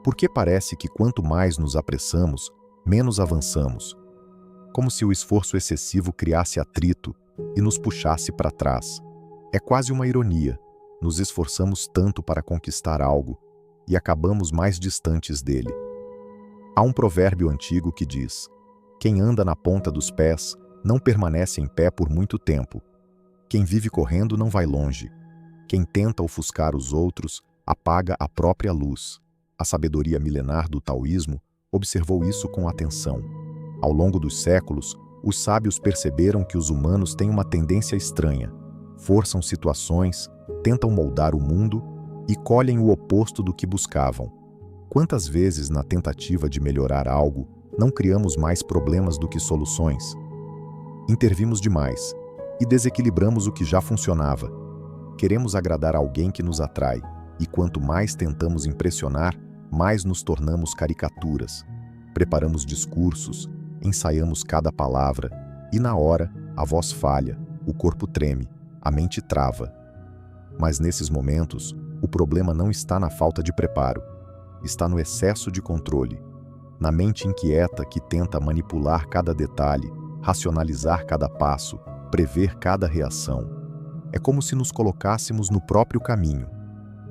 Porque parece que quanto mais nos apressamos, menos avançamos, como se o esforço excessivo criasse atrito e nos puxasse para trás. É quase uma ironia. Nos esforçamos tanto para conquistar algo e acabamos mais distantes dele. Há um provérbio antigo que diz: quem anda na ponta dos pés não permanece em pé por muito tempo. Quem vive correndo não vai longe. Quem tenta ofuscar os outros apaga a própria luz. A sabedoria milenar do taoísmo observou isso com atenção. Ao longo dos séculos, os sábios perceberam que os humanos têm uma tendência estranha. Forçam situações, tentam moldar o mundo e colhem o oposto do que buscavam. Quantas vezes, na tentativa de melhorar algo, não criamos mais problemas do que soluções? Intervimos demais e desequilibramos o que já funcionava. Queremos agradar alguém que nos atrai, e quanto mais tentamos impressionar, mais nos tornamos caricaturas. Preparamos discursos, ensaiamos cada palavra, e na hora, a voz falha, o corpo treme, a mente trava. Mas nesses momentos, o problema não está na falta de preparo, está no excesso de controle, na mente inquieta que tenta manipular cada detalhe, racionalizar cada passo, prever cada reação. É como se nos colocássemos no próprio caminho.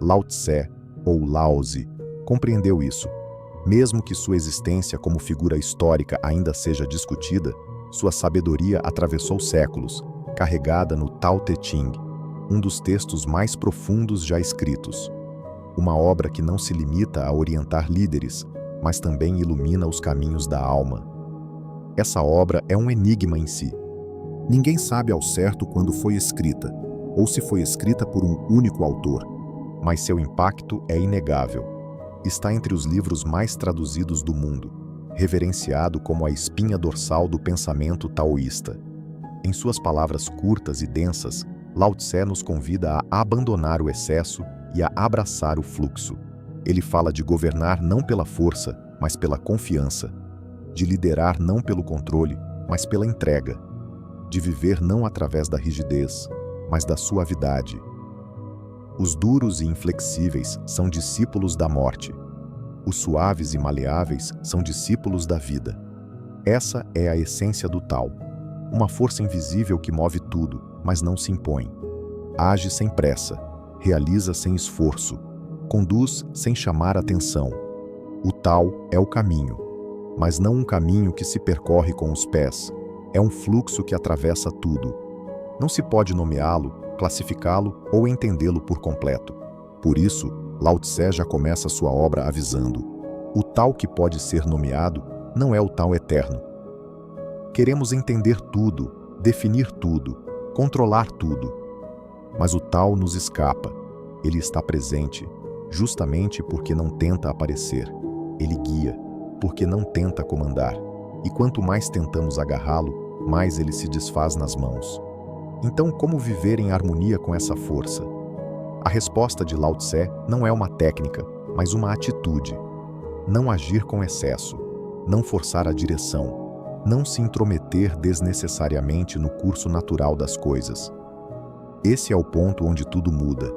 Lao Tse, ou Laozi, compreendeu isso. Mesmo que sua existência como figura histórica ainda seja discutida, sua sabedoria atravessou séculos, carregada no Tao Te Ching, um dos textos mais profundos já escritos. Uma obra que não se limita a orientar líderes, mas também ilumina os caminhos da alma. Essa obra é um enigma em si. Ninguém sabe ao certo quando foi escrita, ou se foi escrita por um único autor, mas seu impacto é inegável. Está entre os livros mais traduzidos do mundo, reverenciado como a espinha dorsal do pensamento taoísta. Em suas palavras curtas e densas, Lao Tse nos convida a abandonar o excesso e a abraçar o fluxo. Ele fala de governar não pela força, mas pela confiança, de liderar não pelo controle, mas pela entrega, de viver não através da rigidez, mas da suavidade. Os duros e inflexíveis são discípulos da morte. Os suaves e maleáveis são discípulos da vida. Essa é a essência do Tao. Uma força invisível que move tudo, mas não se impõe. Age sem pressa, realiza sem esforço, conduz sem chamar atenção. O Tao é o caminho, mas não um caminho que se percorre com os pés. É um fluxo que atravessa tudo. Não se pode nomeá-lo, classificá-lo ou entendê-lo por completo. Por isso, Lao Tse já começa sua obra avisando: o Tao que pode ser nomeado não é o Tao eterno. Queremos entender tudo, definir tudo, controlar tudo. Mas o Tao nos escapa. Ele está presente, justamente porque não tenta aparecer. Ele guia, porque não tenta comandar. E quanto mais tentamos agarrá-lo, mais ele se desfaz nas mãos. Então, como viver em harmonia com essa força? A resposta de Lao Tse não é uma técnica, mas uma atitude. Não agir com excesso, não forçar a direção, não se intrometer desnecessariamente no curso natural das coisas. Esse é o ponto onde tudo muda.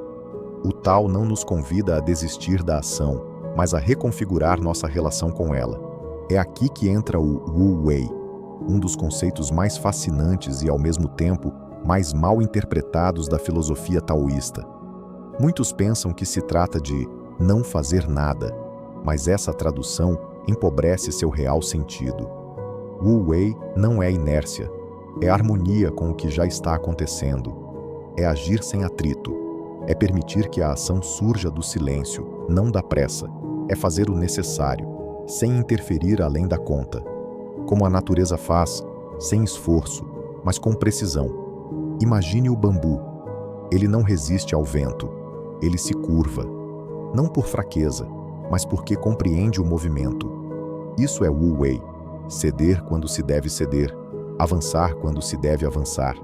O Tao não nos convida a desistir da ação, mas a reconfigurar nossa relação com ela. É aqui que entra o Wu Wei, um dos conceitos mais fascinantes e, ao mesmo tempo, mais mal interpretados da filosofia taoísta. Muitos pensam que se trata de não fazer nada, mas essa tradução empobrece seu real sentido. Wu Wei não é inércia, é harmonia com o que já está acontecendo. É agir sem atrito, é permitir que a ação surja do silêncio, não da pressa. É fazer o necessário, sem interferir além da conta. Como a natureza faz, sem esforço, mas com precisão. Imagine o bambu. Ele não resiste ao vento, ele se curva. Não por fraqueza, mas porque compreende o movimento. Isso é Wu Wei. Ceder quando se deve ceder, avançar quando se deve avançar.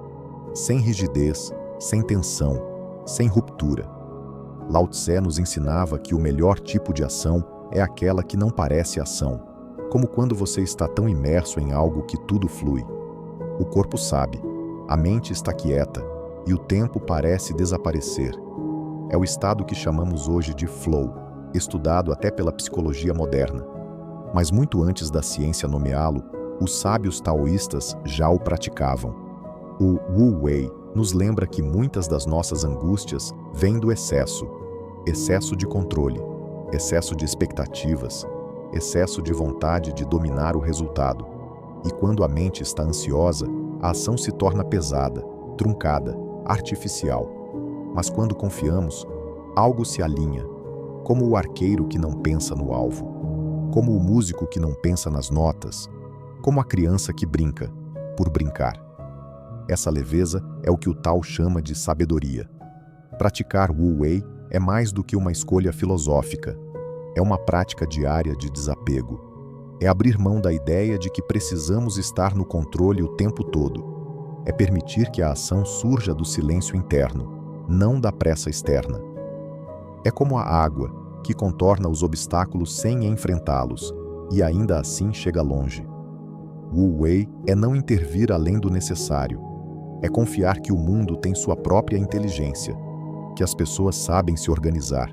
Sem rigidez, sem tensão, sem ruptura. Lao Tse nos ensinava que o melhor tipo de ação é aquela que não parece ação, como quando você está tão imerso em algo que tudo flui. O corpo sabe, a mente está quieta e o tempo parece desaparecer. É o estado que chamamos hoje de flow. estudado até pela psicologia moderna. Mas muito antes da ciência nomeá-lo, os sábios taoístas já o praticavam. O Wu Wei nos lembra que muitas das nossas angústias vêm do excesso de controle, excesso de expectativas, excesso de vontade de dominar o resultado. E quando a mente está ansiosa, a ação se torna pesada, truncada, artificial. Mas quando confiamos, algo se alinha, como o arqueiro que não pensa no alvo, como o músico que não pensa nas notas, como a criança que brinca, por brincar. Essa leveza é o que o Tao chama de sabedoria. Praticar Wu Wei é mais do que uma escolha filosófica. É uma prática diária de desapego. É abrir mão da ideia de que precisamos estar no controle o tempo todo. É permitir que a ação surja do silêncio interno, não da pressa externa. É como a água, que contorna os obstáculos sem enfrentá-los, e ainda assim chega longe. Wu Wei é não intervir além do necessário. É confiar que o mundo tem sua própria inteligência, que as pessoas sabem se organizar,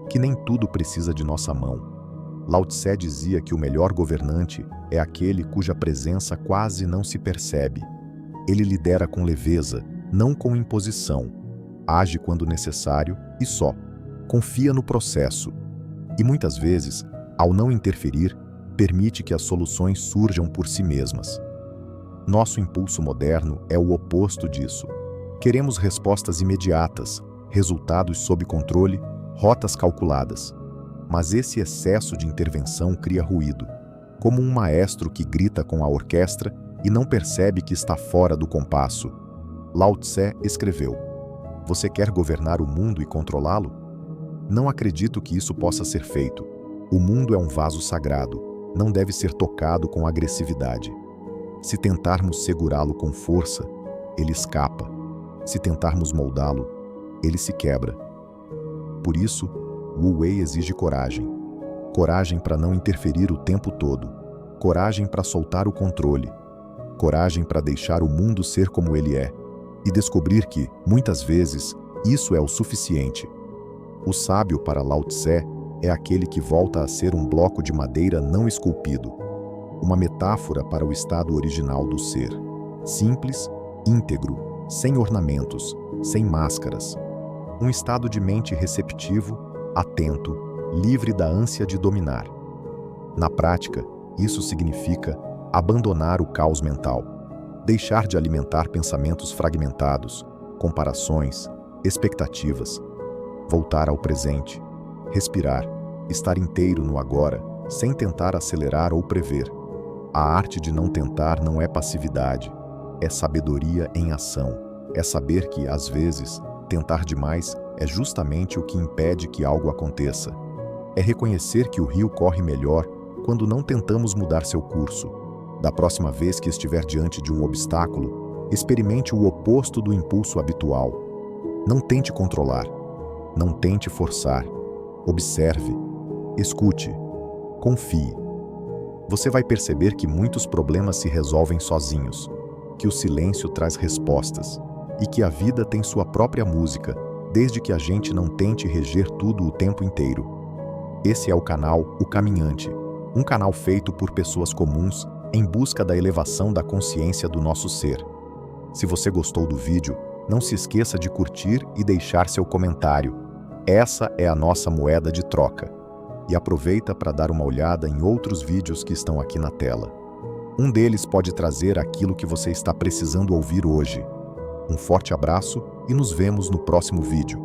que nem tudo precisa de nossa mão. Lao Tse dizia que o melhor governante é aquele cuja presença quase não se percebe. Ele lidera com leveza, não com imposição. Age quando necessário e só. Confia no processo. E muitas vezes, ao não interferir, permite que as soluções surjam por si mesmas. Nosso impulso moderno é o oposto disso. Queremos respostas imediatas, resultados sob controle, rotas calculadas. Mas esse excesso de intervenção cria ruído, como um maestro que grita com a orquestra e não percebe que está fora do compasso. Lao Tse escreveu: "Você quer governar o mundo e controlá-lo? Não acredito que isso possa ser feito. O mundo é um vaso sagrado, não deve ser tocado com agressividade. Se tentarmos segurá-lo com força, ele escapa. Se tentarmos moldá-lo, ele se quebra." Por isso, Wu Wei exige coragem. Coragem para não interferir o tempo todo. Coragem para soltar o controle. Coragem para deixar o mundo ser como ele é. E descobrir que, muitas vezes, isso é o suficiente. O sábio para Lao Tse é aquele que volta a ser um bloco de madeira não esculpido. Uma metáfora para o estado original do ser. Simples, íntegro, sem ornamentos, sem máscaras. Um estado de mente receptivo, atento, livre da ânsia de dominar. Na prática, isso significa abandonar o caos mental, deixar de alimentar pensamentos fragmentados, comparações, expectativas, voltar ao presente, respirar, estar inteiro no agora, sem tentar acelerar ou prever. A arte de não tentar não é passividade, é sabedoria em ação. É saber que, às vezes, tentar demais é justamente o que impede que algo aconteça. É reconhecer que o rio corre melhor quando não tentamos mudar seu curso. Da próxima vez que estiver diante de um obstáculo, experimente o oposto do impulso habitual. Não tente controlar. Não tente forçar. Observe. Escute. Confie. Você vai perceber que muitos problemas se resolvem sozinhos, que o silêncio traz respostas e que a vida tem sua própria música, desde que a gente não tente reger tudo o tempo inteiro. Esse é o canal O Caminhante, um canal feito por pessoas comuns em busca da elevação da consciência do nosso ser. Se você gostou do vídeo, não se esqueça de curtir e deixar seu comentário. Essa é a nossa moeda de troca. E aproveita para dar uma olhada em outros vídeos que estão aqui na tela. Um deles pode trazer aquilo que você está precisando ouvir hoje. Um forte abraço e nos vemos no próximo vídeo.